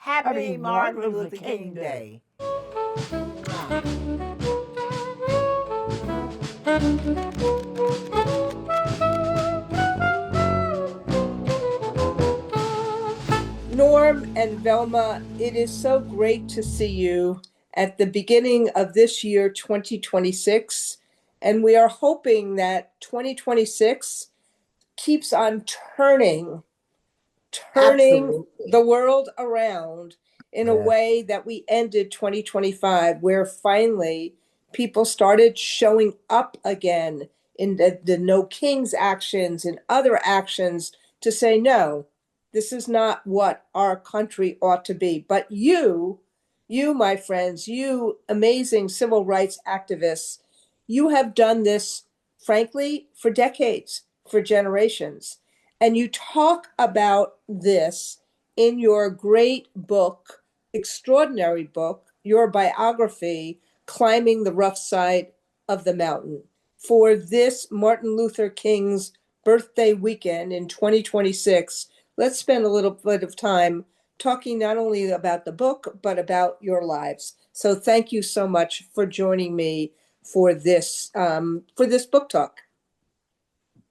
Happy Martin Luther King Day. Norm and Velma, it is so great to see you at the beginning of this year, 2026. And we are hoping that 2026 keeps on turning Absolutely. the world around in a Yes. way that we ended 2025, where finally people started showing up again in the No Kings actions and other actions to say, no, this is not what our country ought to be. But you, my friends, you amazing civil rights activists, you have done this, frankly, for decades, for generations. And you talk about this in your great book, extraordinary book, your biography, Climbing the Rough Side of the Mountain. For this Martin Luther King's birthday weekend in 2026, let's spend a little bit of time talking not only about the book, but about your lives. So thank you so much for joining me for this book talk.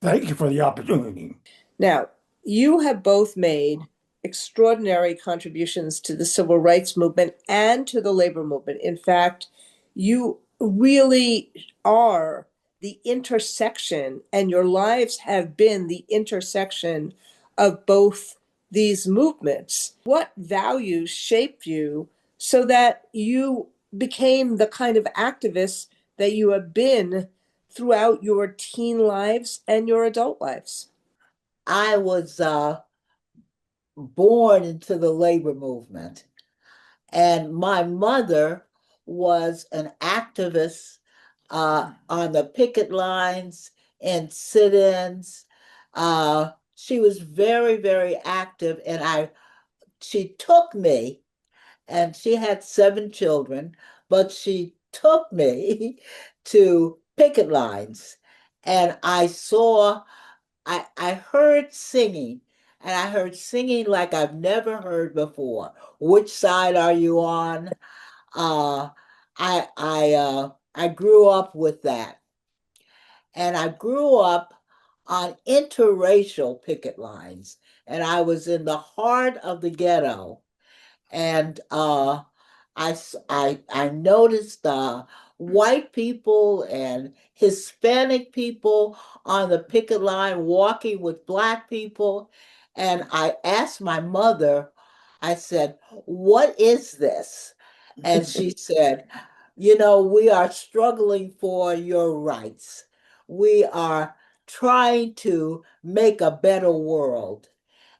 Thank you for the opportunity. Now, you have both made extraordinary contributions to the civil rights movement and to the labor movement. In fact, you really are the intersection, and your lives have been the intersection of both these movements. What values shaped you so that you became the kind of activist that you have been throughout your teen lives and your adult lives? I was born into the labor movement, and my mother was an activist on the picket lines and sit-ins. She was very, very active, and she took me, and she had 7 children, but she took me to picket lines, and I heard singing, and I heard singing like I've never heard before. Which side are you on? Uh, I grew up with that, and I grew up on interracial picket lines, and I was in the heart of the ghetto, and I noticed white people and Hispanic people on the picket line walking with Black people, and I asked my mother, I said, "What is this?" And she said, we are struggling for your rights. We are trying to make a better world."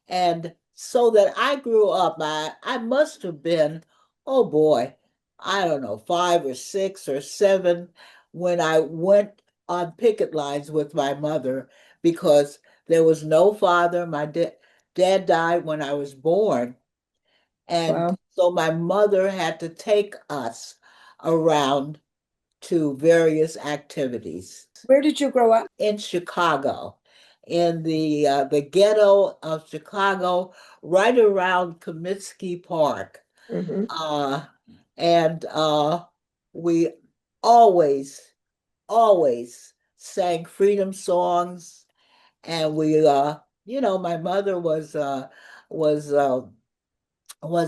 And so that I grew up, I must have been, oh boy, I don't know, 5 or 6 or 7 when I went on picket lines with my mother, because there was no father. My dad died when I was born. And Wow. so my mother had to take us around to various activities. Where did you grow up? In Chicago, in the ghetto of Chicago, right around Comiskey Park. Mm-hmm. Uh, and we always, always sang freedom songs. And my mother was uh, was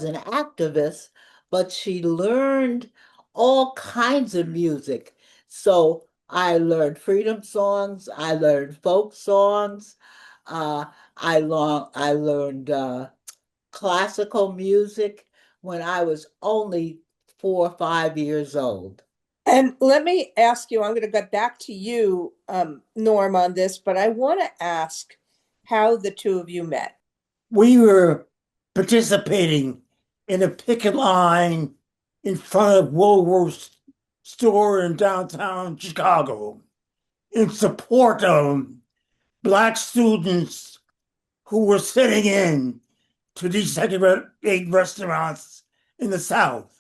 an activist, but she learned all kinds of music. So I learned freedom songs, I learned folk songs, uh, I learned classical music when I was only 4 or 5 years old. And let me ask you, I'm going to get back to you, Norm, on this, but I want to ask how the two of you met. We were participating in a picket line in front of Woolworth's store in downtown Chicago in support of Black students who were sitting in to desegregate restaurants in the South.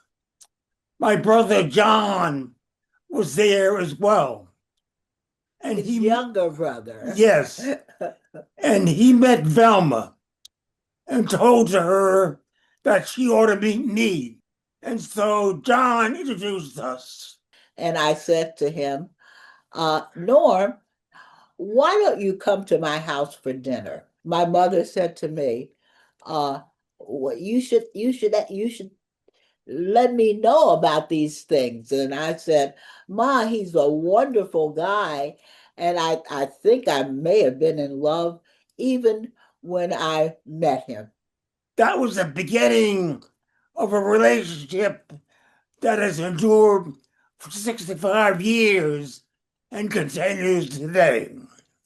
My brother John was there as well. And His younger brother. Yes. And he met Velma and told her that she ought to meet me. And so John introduced us. And I said to him, Norm, why don't you come to my house for dinner? My mother said to me, you should let me know about these things. And I said, Ma, he's a wonderful guy. And I think I may have been in love even when I met him. That was the beginning of a relationship that has endured for 65 years and continues today.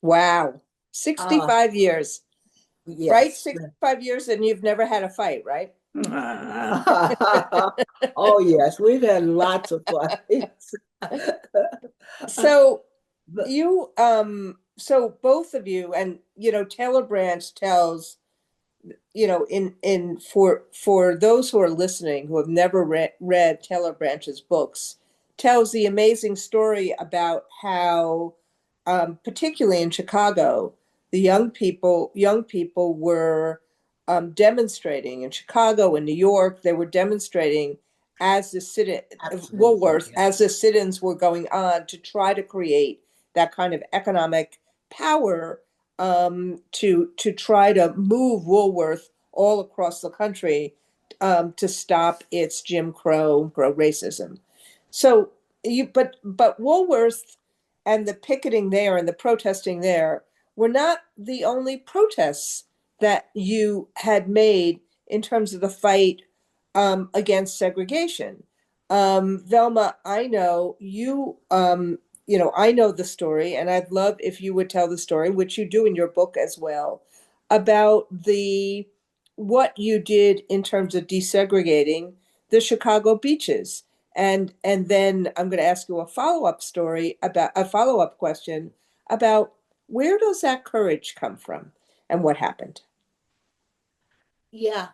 Wow. Uh, 65 years, right? yes. 65 years and you've never had a fight, right? Oh, yes, we've had lots of fights. So But so both of you, and Taylor Branch tells, in for those who are listening who have never read Taylor Branch's books, tells the amazing story about how, particularly in Chicago, the young people were demonstrating in Chicago and New York. They were demonstrating as the absolutely, Woolworth, yes. as the sit-ins were going on to try to create that kind of economic power, to try to move Woolworth all across the country, to stop its Jim Crow racism. So but Woolworth and the picketing there and the protesting there were not the only protests that you had made in terms of the fight, against segregation. Velma, I know you. I know the story, and I'd love if you would tell the story, which you do in your book as well, about the what you did in terms of desegregating the Chicago beaches. And then I'm going to ask you a follow-up question about where does that courage come from and what happened? Yeah.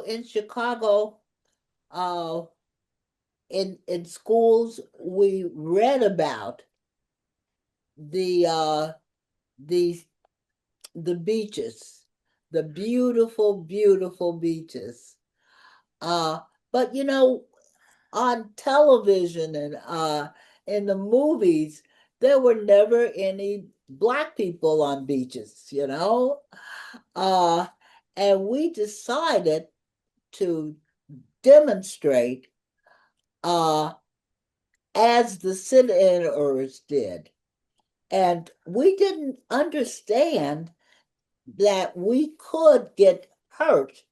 In Chicago, uh, in schools, we read about the uh, the the beaches, the beautiful, beautiful beaches. Uh, but on television and in the movies, there were never any Black people on beaches. Uh, and we decided to demonstrate uh, as the sit-ins did. And we didn't understand that we could get hurt.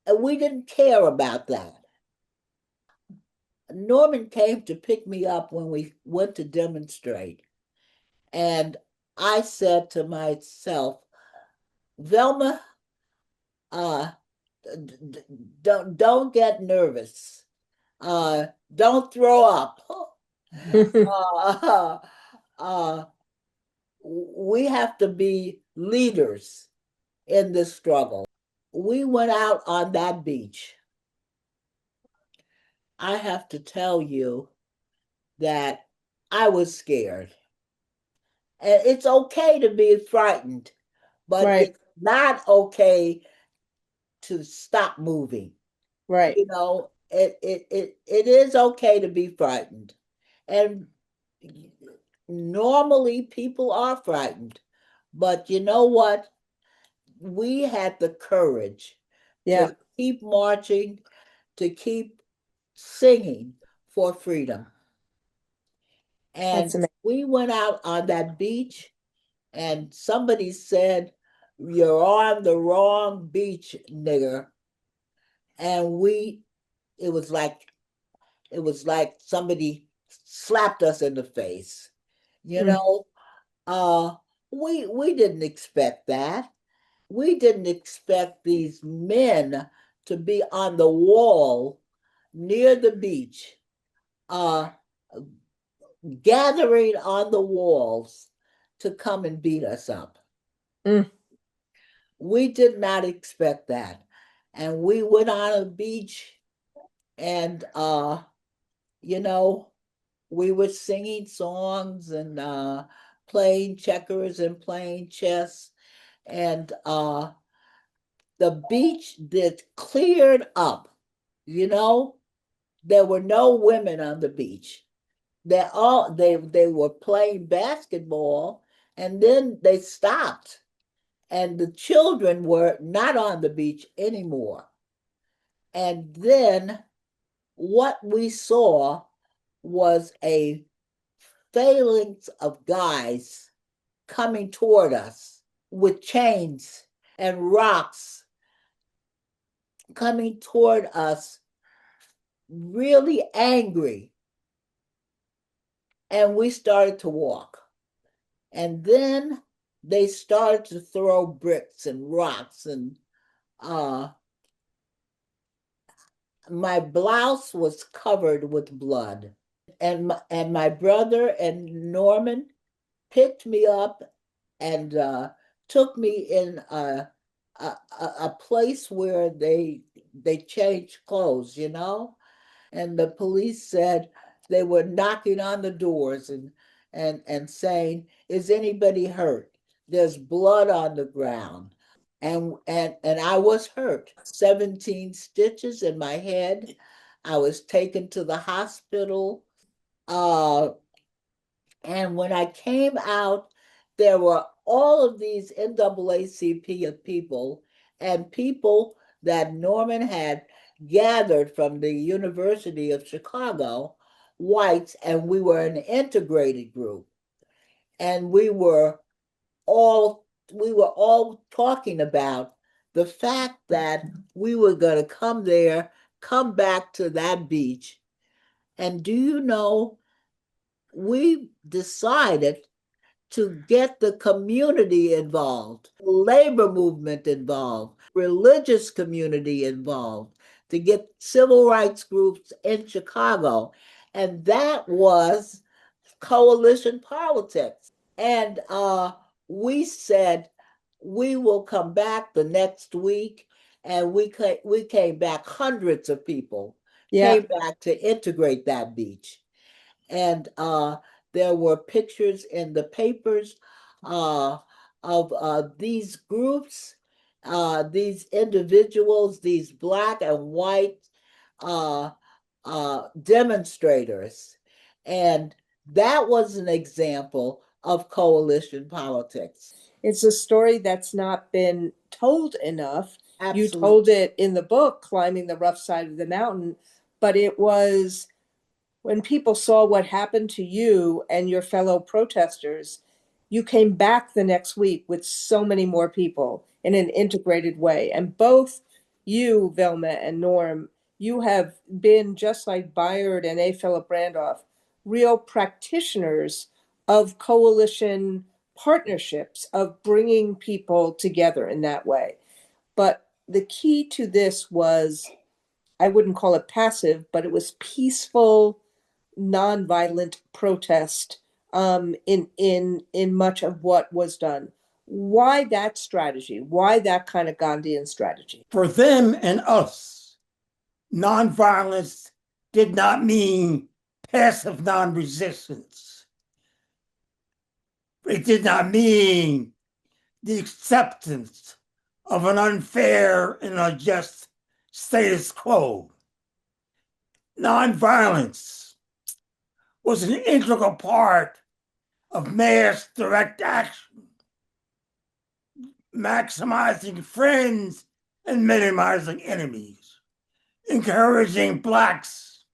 And we didn't care about that. Norman came to pick me up when we went to demonstrate. And I said to myself, Velma, uh, don't get nervous. Don't throw up. Uh, uh, we have to be leaders in this struggle. We went out on that beach. I have to tell you that I was scared. And it's okay to be frightened, but Right, it's not okay to stop moving. right. It is okay to be frightened. And normally people are frightened. But you know what? We had the courage Yeah, to keep marching, to keep singing for freedom. that's And amazing. we went out on that beach, and somebody said, "You're on the wrong beach, nigger." And it was like somebody slapped us in the face. You Mm, know, uh, we didn't expect that. We didn't expect these men to be on the wall near the beach, uh, gathering on the walls to come and beat us up. mm, We did not expect that. And we went on a beach and you know, we were singing songs and playing checkers and playing chess. and the beach that cleared up, you know, there were no women on the beach. They were playing basketball, and then they stopped, and the children were not on the beach anymore. And then what we saw was a phalanx of guys coming toward us with chains and rocks, coming toward us really angry. And we started to walk. And then they started to throw bricks and rocks, and uh, my blouse was covered with blood. And my brother and Norman picked me up and took me in a place where they changed clothes, you know. And the police said they were knocking on the doors and saying, "Is anybody hurt? There's blood on the ground." And I was hurt. 17 stitches in my head. I was taken to the hospital. Uh, and when I came out, there were all of these NAACP people and people that Norman had gathered from the University of Chicago, whites, and we were an integrated group. And we were all talking about the fact that we were going to come there, come back to that beach. And do you know, we decided to get the community involved, the labor movement involved, religious community involved, to get civil rights groups in Chicago. And that was coalition politics. And we said we will come back the next week. And we came back, hundreds of people Yeah. came back to integrate that beach. And there were pictures in the papers uh, of these groups, these individuals, these Black and white uh, demonstrators. And that was an example of coalition politics. It's a story that's not been told enough. You Absolutely. told it in the book, Climbing the Rough Side of the Mountain, but it was when people saw what happened to you and your fellow protesters, you came back the next week with so many more people in an integrated way. And both you, Velma and Norm, you have been, just like Bayard and A. Philip Randolph, real practitioners of coalition partnerships, of bringing people together in that way. But the key to this was, I wouldn't call it passive, but it was peaceful, nonviolent protest in much of what was done. Why that strategy? Why that kind of Gandhian strategy? For them and us, nonviolence did not mean passive non-resistance. It did not mean the acceptance of an unfair and unjust status quo. Nonviolence was an integral part of mass direct action, maximizing friends and minimizing enemies, encouraging Blacks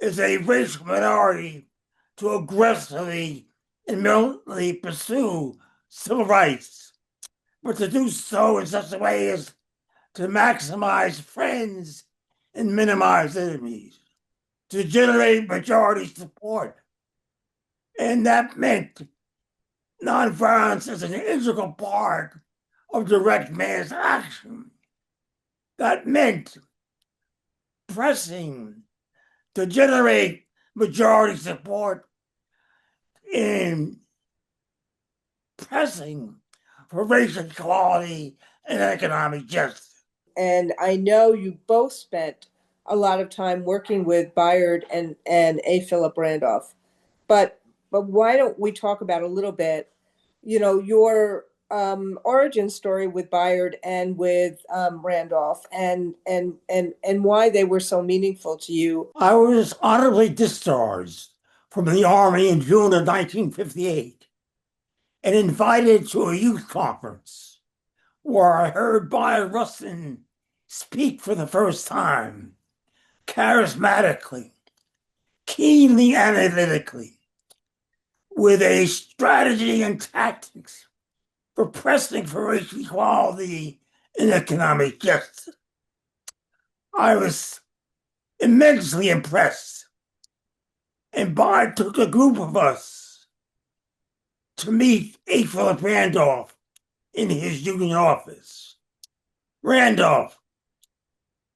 as a racial minority to aggressively and militantly pursue civil rights, but to do so in such a way as to maximize friends and minimize enemies, to generate majority support. And that meant nonviolence is an integral part of direct mass action. That meant pressing to generate majority support in pressing for racial equality and economic justice. And I know you both spent a lot of time working with Bayard and A. Philip Randolph. But why don't we talk about a little bit, your origin story with Bayard and with Randolph, and why they were so meaningful to you. I was honorably discharged from the Army in June of 1958 and invited to a youth conference where I heard Bayard Rustin speak for the first time, charismatically, keenly analytically, with a strategy and tactics for pressing for racial equality and economic justice. I was immensely impressed, and Bayard took a group of us to meet A. Philip Randolph in his union office. Randolph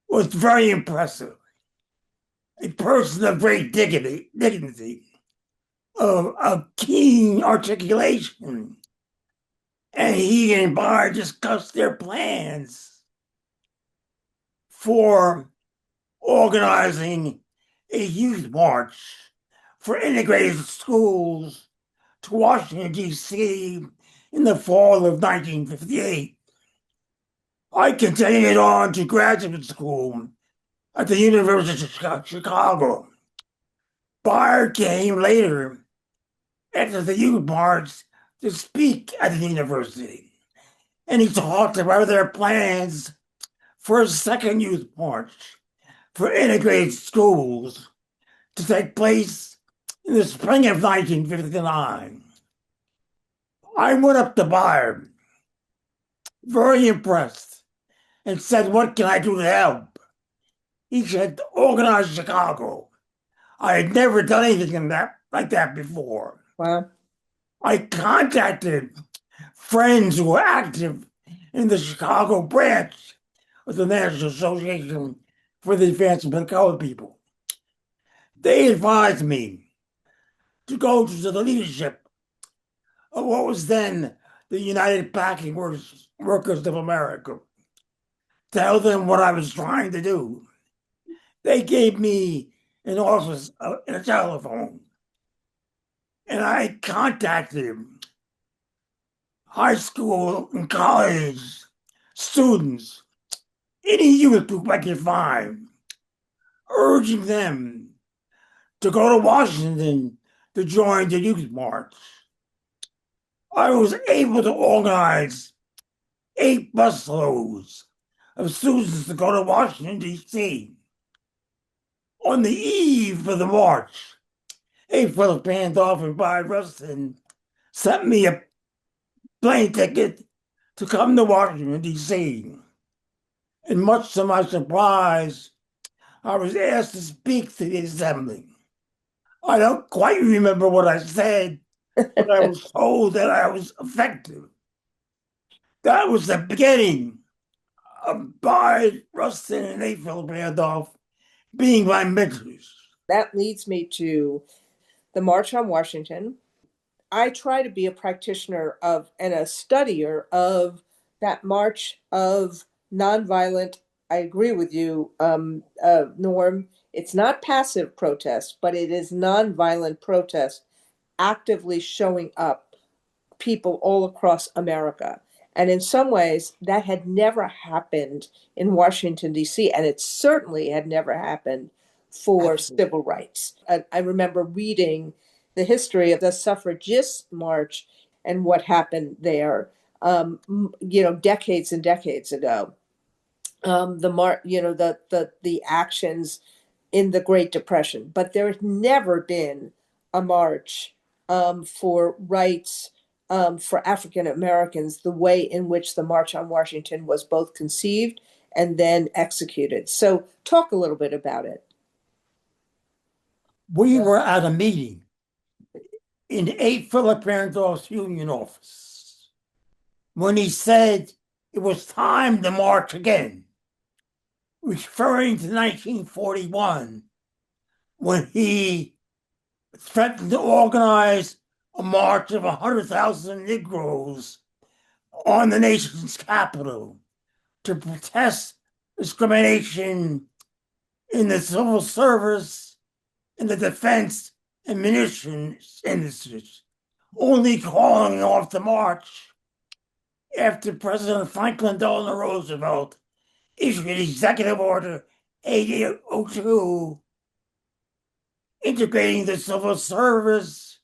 was very impressive, a person of great dignity, of keen articulation, and he and Bayard discussed their plans for organizing a youth march for integrated schools to Washington, D.C. in the fall of 1958. I continued on to graduate school at the University of Chicago. Bayard came later after the youth march to speak at the university, and he talked about their plans for a second youth march for integrated schools to take place in the spring of 1959. I went up to Bayard, very impressed, and said, "What can I do to help?" He said, "Organize Chicago." I had never done anything like that before. Wow. I contacted friends who were active in the Chicago branch of the National Association for the Advancement of Colored People. They advised me to go to the leadership of what was then the United Packing Workers of America, tell them what I was trying to do. They gave me an office and a telephone, and I contacted high school and college students, any youth group I could find, urging them to go to Washington to join the youth march. I was able to organize 8 busloads of students to go to Washington, D.C. On the eve of the march, A. Philip Randolph and Bayard Rustin sent me a plane ticket to come to Washington, D.C. And much to my surprise, I was asked to speak to the assembly. I don't quite remember what I said, but I was told that I was effective. That was the beginning of Bayard Rustin and A. Philip Randolph being my mentors. That leads me to the March on Washington. I try to be a practitioner of and a studier of that march of nonviolent. I agree with you, Norm. It's not passive protest, but it is nonviolent protest, actively showing up, people all across America. And in some ways, that had never happened in Washington, D.C., and it certainly had never happened for Absolutely. civil rights. I remember reading the history of the suffragist march and what happened there, decades and decades ago. The actions in the Great Depression, but there had never been a march for rights for African Americans the way in which the March on Washington was both conceived and then executed. So, talk a little bit about it. We were at a meeting in A. Philip Randolph's union office when he said it was time to march again, referring to 1941 when he threatened to organize a march of 100,000 Negroes on the nation's capital to protest discrimination in the civil service, in the defense and munitions industries, only calling off the march after President Franklin Delano Roosevelt issued Executive Order 8802, integrating the civil service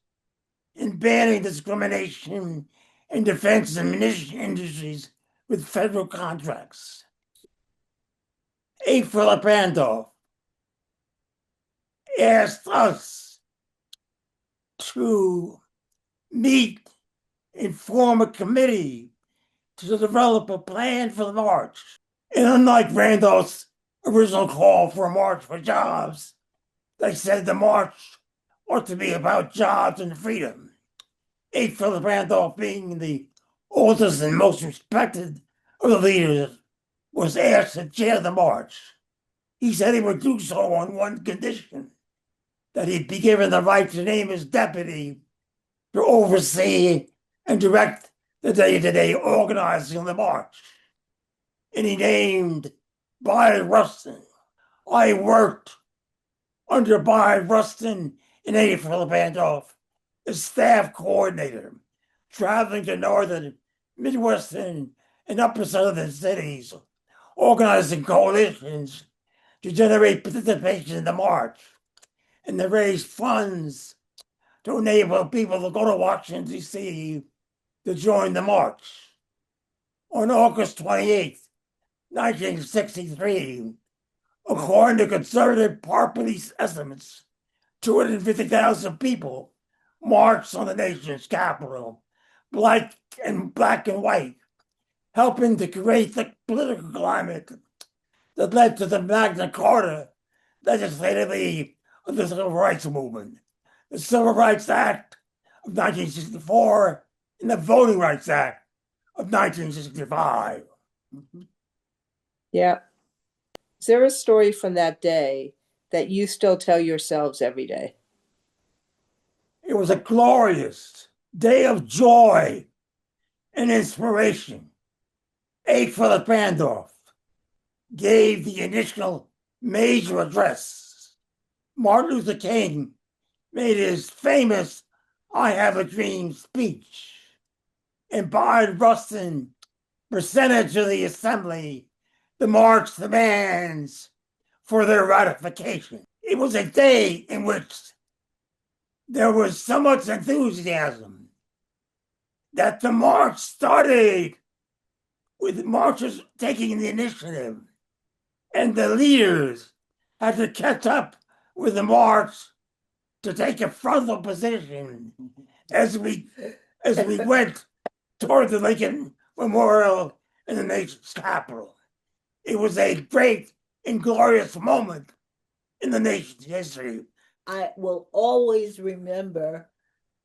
and banning discrimination in defense and munition industries with federal contracts. A. Philip Randolph asked us to meet and form a committee to develop a plan for the march. And unlike Randolph's original call for a march for jobs, they said the march ought to be about jobs and freedom. A. Philip Randolph, being the oldest and most respected of the leaders, was asked to chair the march. He said he would do so on one condition, that he'd be given the right to name his deputy to oversee and direct the day-to-day organizing of the march. And he named Bayard Rustin. I worked under Bayard Rustin and A. Philip Randolph as staff coordinator, traveling to northern, midwestern, and upper southern cities, organizing coalitions to generate participation in the march and to raise funds to enable people to go to Washington, D.C. to join the march. On August 28th, 1963, according to conservative party estimates, 250,000 people marched on the nation's capital, black and white, helping to create the political climate that led to the Magna Carta legislatively of the Civil Rights Movement, the Civil Rights Act of 1964, and the Voting Rights Act of 1965. Yeah. Is there a story from that day that you still tell yourselves every day? It was a glorious day of joy and inspiration. A. Philip Randolph gave the initial major address. Martin Luther King made his famous I Have a Dream speech, and Bayard Rustin presented to the assembly the march demands for their ratification. It was a day in which there was so much enthusiasm that the march started with marchers taking the initiative, and the leaders had to catch up with the march to take a frontal position as we went toward the Lincoln Memorial in the nation's capital. It was a great and glorious moment in the nation's history. I will always remember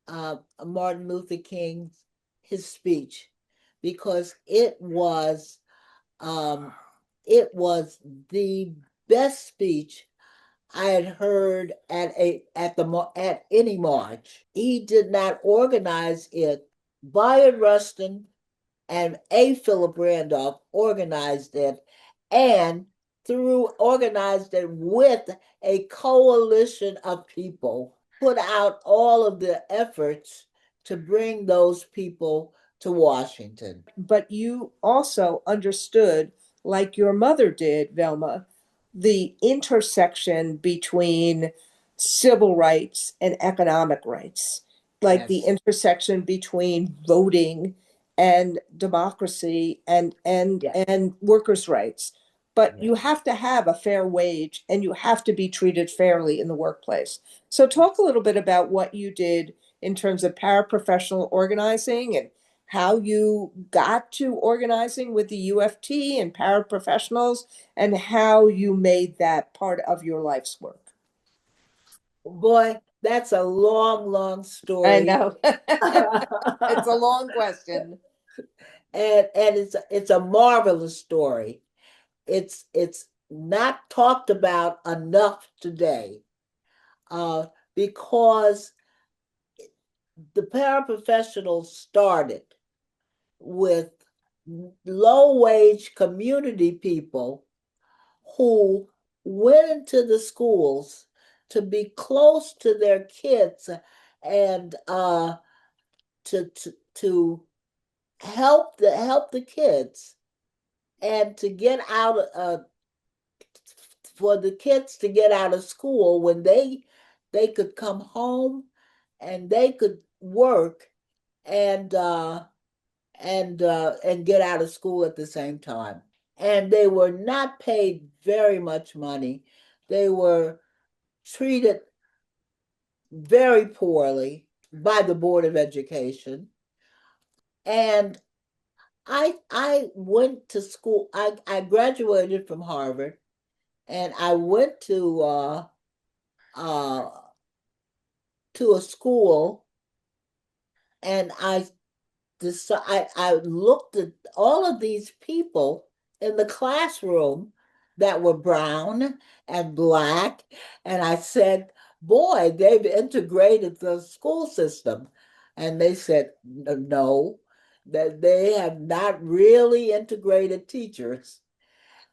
Martin Luther King's his speech because it was the best speech I had heard at any march. He did not organize it. Bayard Rustin and A. Philip Randolph organized it, and organized it with a coalition of people, put out all of the efforts to bring those people to Washington. But you also understood, like your mother did, Velma, the intersection between civil rights and economic rights, like the Yes. intersection between voting and democracy and Yeah. workers' rights. But Yeah. you have to have a fair wage and you have to be treated fairly in the workplace. So talk a little bit about what you did in terms of paraprofessional organizing and how you got to organizing with the UFT and paraprofessionals and how you made that part of your life's work. Boy, that's a long, long story. I know. It's a long question. And it's a marvelous story. It's not talked about enough today, because the paraprofessionals started with low-wage community people who went into the schools to be close to their kids and to help the kids and to get out for the kids to get out of school when they could come home and they could work and and get out of school at the same time. And they were not paid very much money. They were treated very poorly by the Board of Education. And I went to school. I graduated from Harvard, and I went uh, to a school, and I looked at all of these people in the classroom that were brown and black, and I said, "Boy, they've integrated the school system." And they said, "No, that they have not really integrated teachers."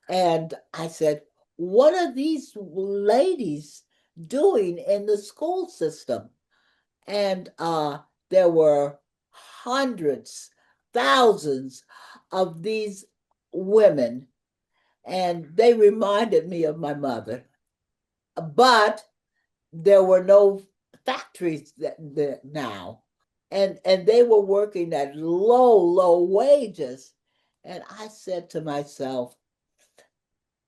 And I said, "What are these ladies doing in the school system?" And there were hundreds, thousands of these women, and they reminded me of my mother. But there were no factories that now, and they were working at low wages. And I said to myself,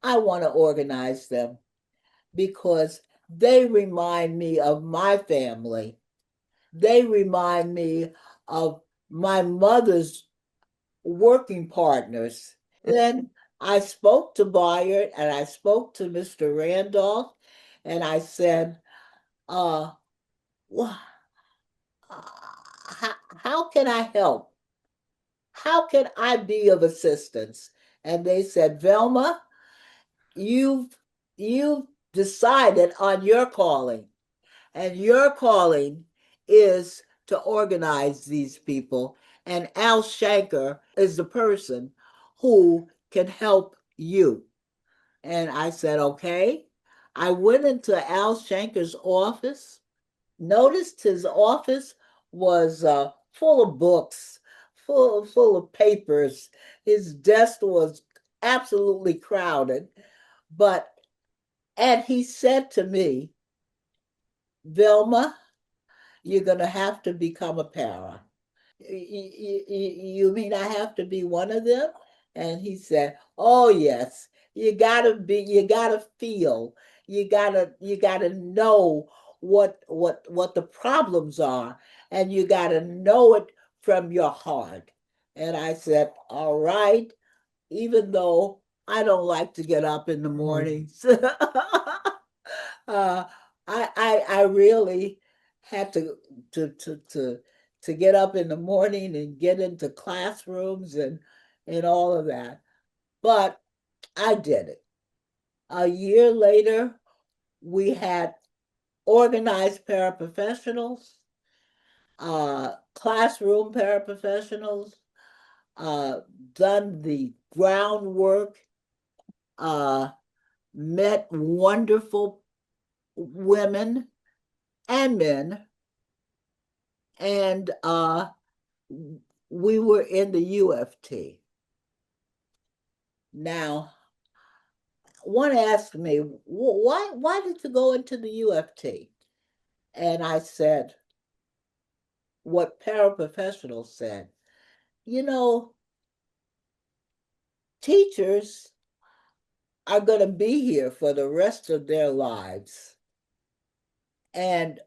I want to organize them because they remind me of my family. They remind me of my mother's working partners. Then I spoke to Bayard and I spoke to Mr. Randolph, and I said, uh, wha- how can I help? How can I be of assistance? And they said, Velma, you've you've decided on your calling, and your calling is to organize these people. And Al Shanker is the person who can help you. And I said, okay. I went into Al Shanker's office, noticed his office was full of books, full of papers. His desk was absolutely crowded. But, and he said to me, Velma, you're going to have to become a para. You mean I have to be one of them? And he said, oh, yes, you gotta feel, you gotta know what the problems are, and you gotta know it from your heart. And I said, all right, even though I don't like to get up in the mornings. uh, I really had to get up in the morning and get into classrooms and all of that. But I did it. A year later, we had organized paraprofessionals, classroom paraprofessionals, uh, done the groundwork, uh, met wonderful women and men, and we were in the UFT. Now, one asked me, why did you go into the UFT? And I said, what paraprofessionals said, you know, teachers are going to be here for the rest of their lives. And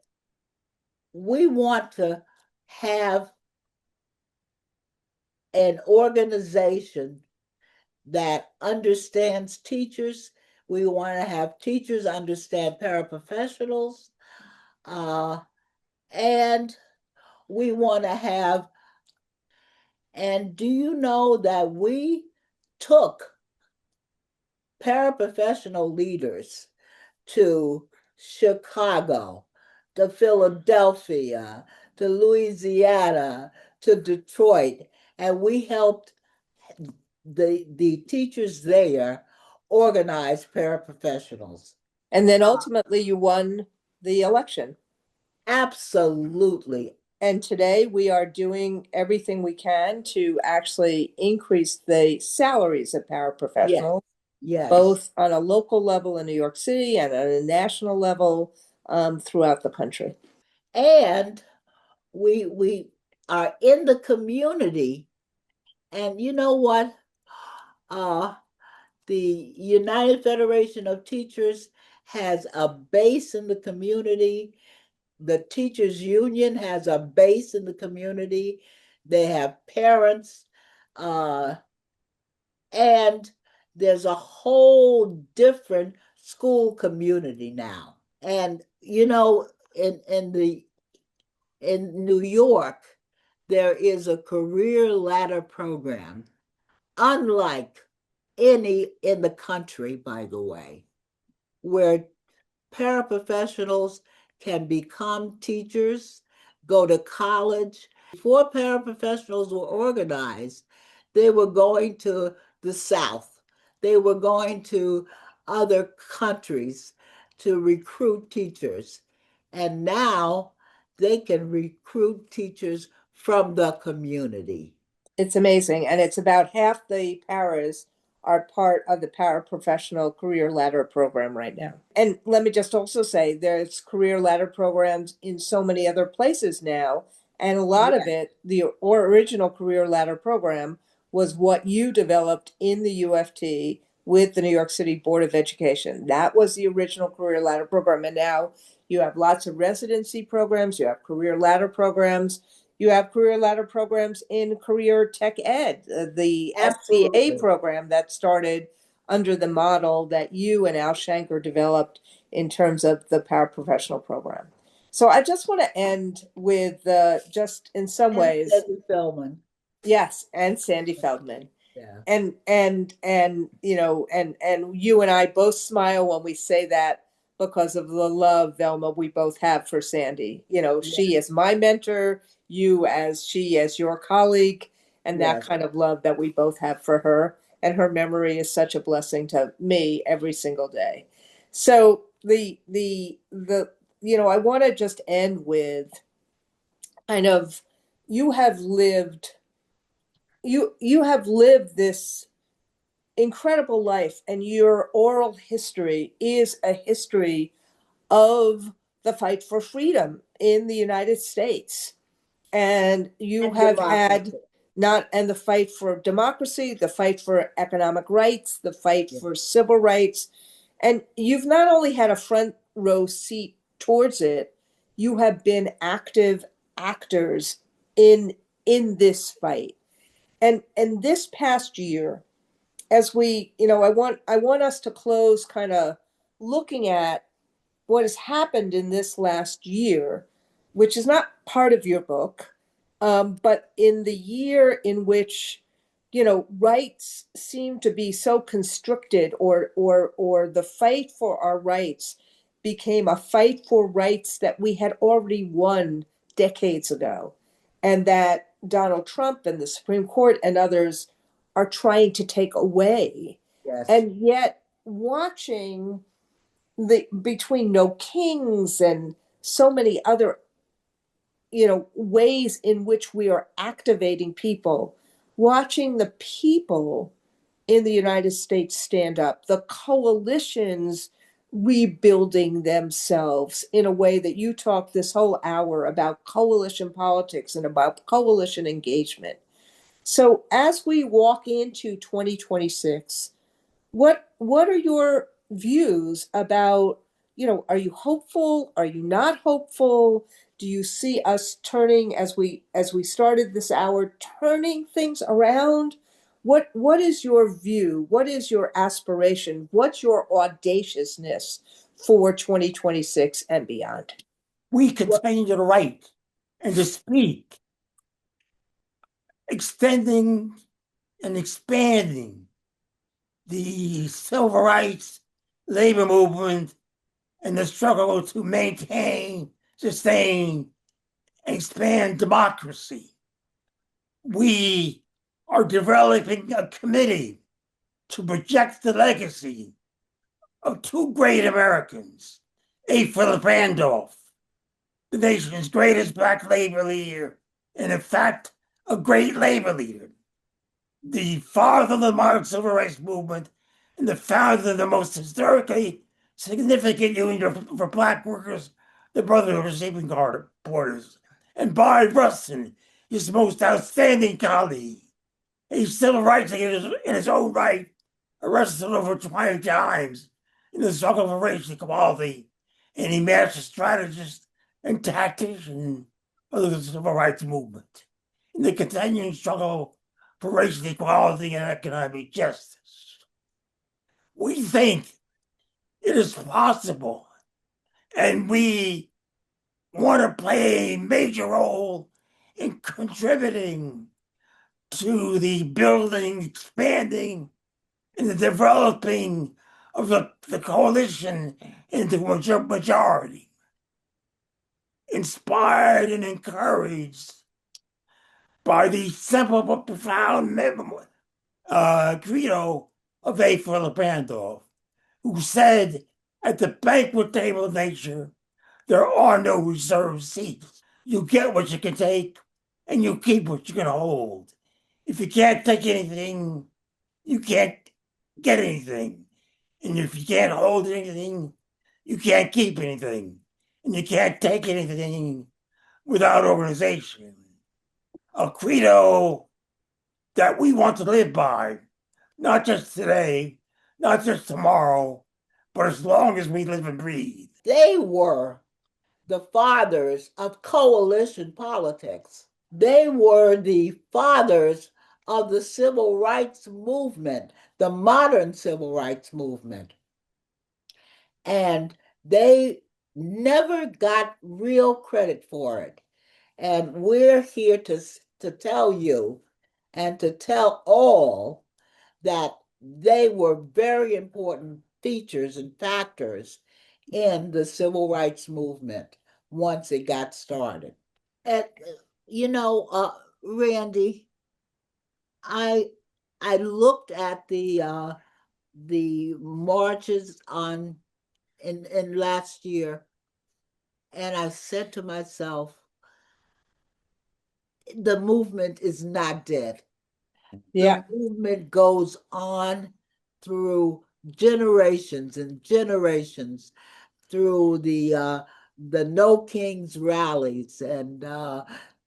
we want to have an organization that understands teachers. We want to have teachers understand paraprofessionals. Uh, and we want to have, and do you know that we took paraprofessional leaders to Chicago, to Philadelphia, to Louisiana, to Detroit, and we helped the teachers there organize paraprofessionals. And then ultimately you won the election. Absolutely. today we are doing everything we can to actually increase the salaries of Yes, paraprofessionals, yes. both on a local level in New York City and on a national level throughout the country. And we are in the community. And you know what? Uh, the United Federation of Teachers has a base in the community. The teachers union has a base in the community. They have parents, uh, and there's a whole different school community now. And you know, in New York, there is a career ladder program, unlike any in the country, by the way, where paraprofessionals can become teachers, go to college. Before paraprofessionals were organized, they were going to the South. They were going to other countries to recruit teachers. And now they can recruit teachers from the community. It's amazing. And it's about half the paras are part of the paraprofessional career ladder program right now. And let me just also say there's career ladder programs in so many other places now. And a lot of Yes, it, the original career ladder program was what you developed in the UFT with the New York City Board of Education. That was the original career ladder program. And now you have lots of residency programs, you have career ladder programs. You have career ladder programs in career tech ed, the SBA absolutely. program that started under the model that you and Al Shanker developed in terms of the paraprofessional program. So I just want to end with just in some And ways, Debbie Feldman. yes, and Sandy Feldman. Yeah. And you know, and you and I both smile when we say that because of the love, Velma, we both have for Sandy. You know, Yeah. she as my mentor, she as your colleague, and that Yes. kind of love that we both have for her. And her memory is such a blessing to me every single day. So the you know, I want to just end with kind of you have lived you have lived this incredible life, and your oral history is a history of the fight for freedom in the United States. And you And have had democracy. not, and the fight for democracy, the fight for economic rights, the fight Yeah. for civil rights. And you've not only had a front row seat towards it, you have been active actors in this fight. And this past year, as we, you know, I want us to close kind of looking at what has happened in this last year, which is not part of your book, but in the year in which, you know, rights seem to be so constricted, or the fight for our rights became a fight for rights that we had already won decades ago, and that Donald Trump and the Supreme Court and others are trying to take away. Yes. And yet watching the between No Kings and so many other, you know, ways in which we are activating people, watching the people in the United States stand up, the coalitions rebuilding themselves in a way that you talked this whole hour about coalition politics and about coalition engagement. So as we walk into 2026, what are your views about, you know, are you hopeful, are you not hopeful? Do you see us turning, as we started this hour, turning things around? What is your view, what is your aspiration, what's your audaciousness for 2026 and beyond? We Well, continue to write and to speak, extending and expanding the civil rights, labor movement, and the struggle to maintain, sustain, and expand democracy. We are developing a committee to project the legacy of two great Americans, A. Philip Randolph, the nation's greatest black labor leader, and in fact, a great labor leader. The father of the modern civil rights movement and the founder of the most historically significant union for black workers, the Brotherhood of Sleeping Car Porters. And Bayard Rustin, his most outstanding colleague, a civil rights leader in his own right, arrested over 20 times in the struggle for racial equality, and he master strategist and tactician of the civil rights movement in the continuing struggle for racial equality and economic justice. We think it is possible, and we want to play a major role in contributing to the building, expanding, and the developing of the coalition into a majority, inspired and encouraged by the simple but profound credo of A. Philip Randolph, who said, "At the banquet table of nature, there are no reserved seats. You get what you can take, and you keep what you can hold. If you can't take anything, you can't get anything. And if you can't hold anything, you can't keep anything. And you can't take anything without organization." A credo that we want to live by, not just today, not just tomorrow, but as long as we live and breathe. They were the fathers of coalition politics. They were the fathers of the civil rights movement, the modern civil rights movement. And they never got real credit for it. And we're here to tell you and to tell all that they were very important features and factors in the civil rights movement once it got started. And Randy, I I looked at the marches on in last year, and I said to myself, the movement is not dead. Yeah. The movement goes on through generations and generations, through the No Kings rallies, and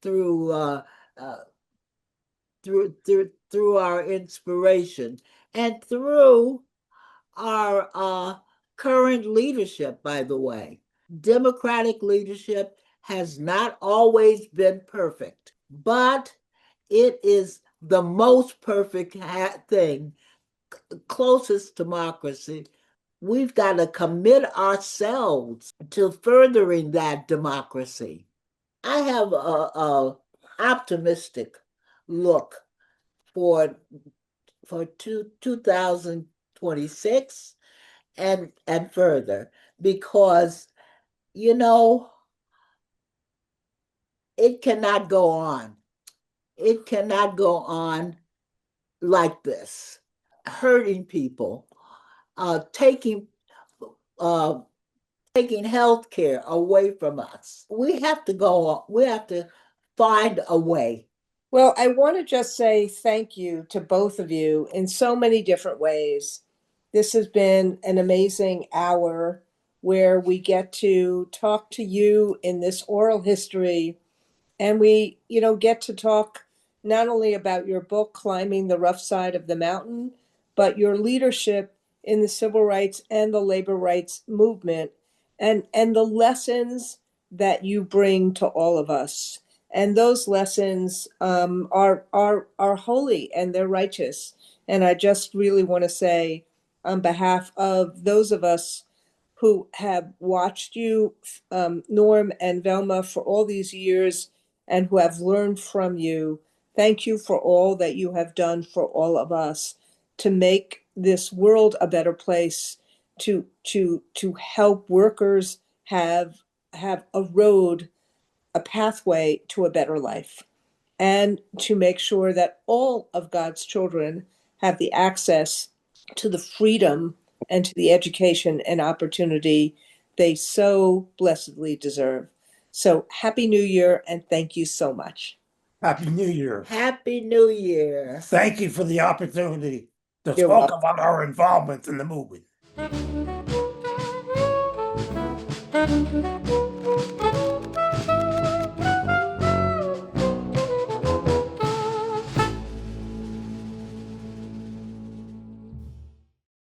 through uh, through our inspiration, and through our current leadership, by the way. Democratic leadership has not always been perfect, but it is the most perfect thing, closest democracy. We've got to commit ourselves to furthering that democracy. I have a optimistic look for 2026 and further, because you know it cannot go on. It cannot go on like this, hurting people, taking uh, taking health care away from us. We have to go on. We have to find a way. Well, I want to just say thank you to both of you in so many different ways. This has been an amazing hour where we get to talk to you in this oral history, and we, get to talk not only about your book, Climbing the Rough Side of the Mountain, but your leadership in the civil rights and the labor rights movement, and the lessons that you bring to all of us. And those lessons are holy and they're righteous. And I just really want to say, on behalf of those of us who have watched you, Norm and Velma, for all these years, and who have learned from you, thank you for all that you have done for all of us to make this world a better place, to help workers have a road, a pathway to a better life, and to make sure that all of God's children have the access to the freedom and to the education and opportunity they so blessedly deserve. So Happy New Year, and thank you so much. Happy New Year. Happy New Year. Thank you for the opportunity to You're talk welcome. about our involvement in the movement.